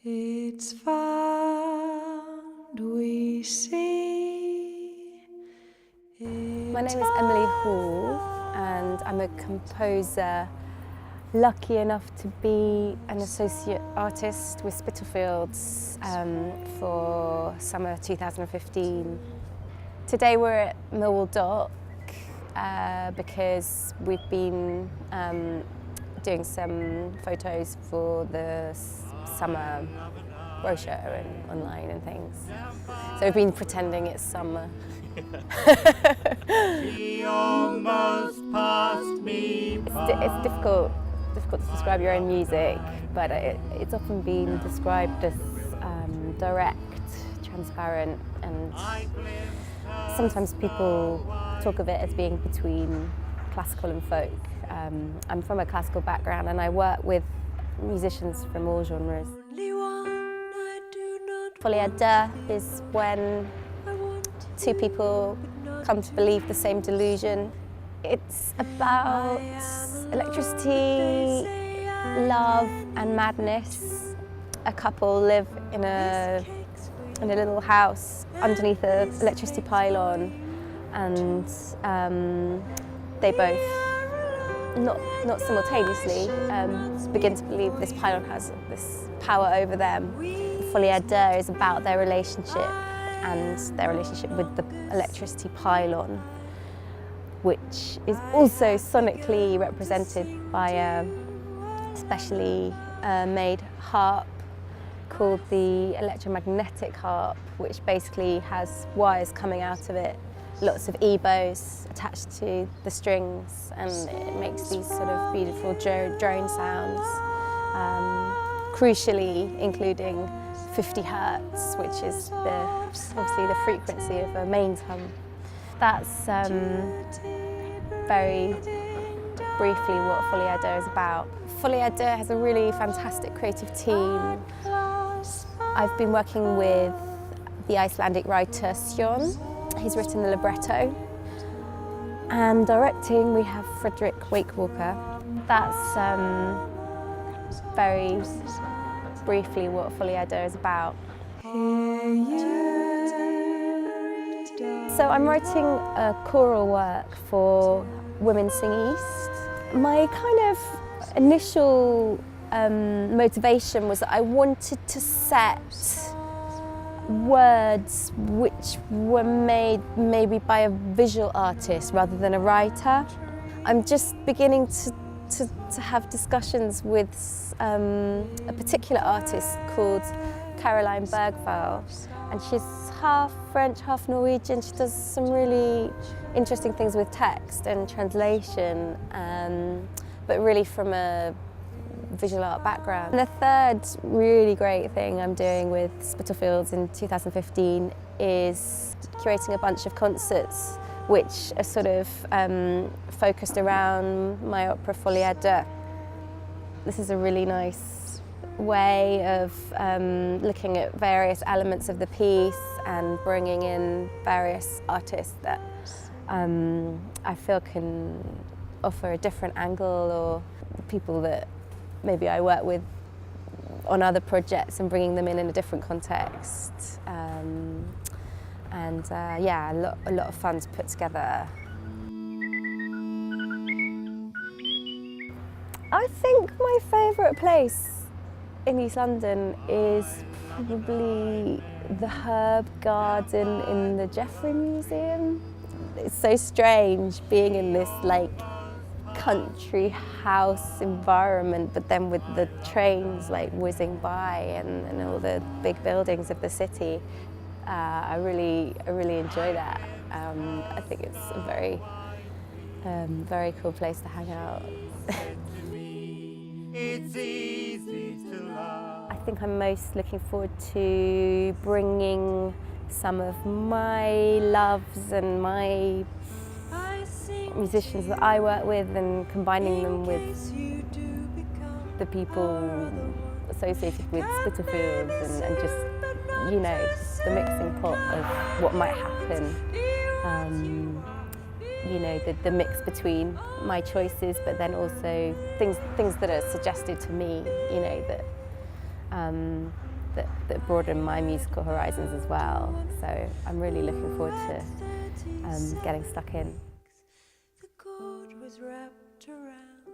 It's found we see. My name is Emily Hall and I'm a composer lucky enough to be an associate artist with Spitalfields for summer 2015. Today we're at Millwall Dock because we've been doing some photos for the summer brochure and online and things. So we've been pretending it's summer. She almost passed me by. It's difficult to describe your own music, but it's often been described as direct, transparent, and sometimes people talk of it as being between classical and folk. I'm from a classical background and I work with musicians from all genres. Folieda is when two people come to believe the same delusion. It's about electricity, love and madness. A couple live in a little house underneath an electricity pylon, and they both, not simultaneously, begin to believe this pylon has this power over them. Folieda is about their relationship and their relationship with the electricity pylon, which is also sonically represented by a specially made harp called the electromagnetic harp, which basically has wires coming out of it, lots of ebows attached to the strings, and it makes these sort of beautiful drone sounds, crucially including 50 hertz, which is obviously the frequency of a mains hum. That's very briefly what Folieda is about. Folieda has a really fantastic creative team. I've been working with the Icelandic writer Sjón. He's written the libretto. And directing, we have Frederick Wakewalker. That's very briefly what Folieda is about. So I'm writing a choral work for Women Sing East. My kind of initial motivation was that I wanted to set words which were made maybe by a visual artist rather than a writer. I'm just beginning to have discussions with a particular artist called Caroline Bergvall, and she's half French, half Norwegian. She does some really interesting things with text and translation, but really from a visual art background. And the third really great thing I'm doing with Spitalfields in 2015 is curating a bunch of concerts which are sort of focused around my opera Folieda. This is a really nice way of looking at various elements of the piece and bringing in various artists that I feel can offer a different angle, or people that maybe I work with on other projects and bringing them in a different context. Yeah, a lot of fun to put together. I think my favourite place in East London is probably the Herb Garden in the Jeffrey Museum. It's so strange being in this like country house environment, but then with the trains like whizzing by and all the big buildings of the city. I really enjoy that. I think it's a very cool place to hang out. It's easy to love. I think I'm most looking forward to bringing some of my loves and my musicians that I work with and combining them with the people associated with Spitalfields and just, you know, the mixing pot of what might happen. You know, the mix between my choices, but then also things that are suggested to me, you know, that that broaden my musical horizons as well. So I'm really looking forward to getting stuck in. The cord was wrapped around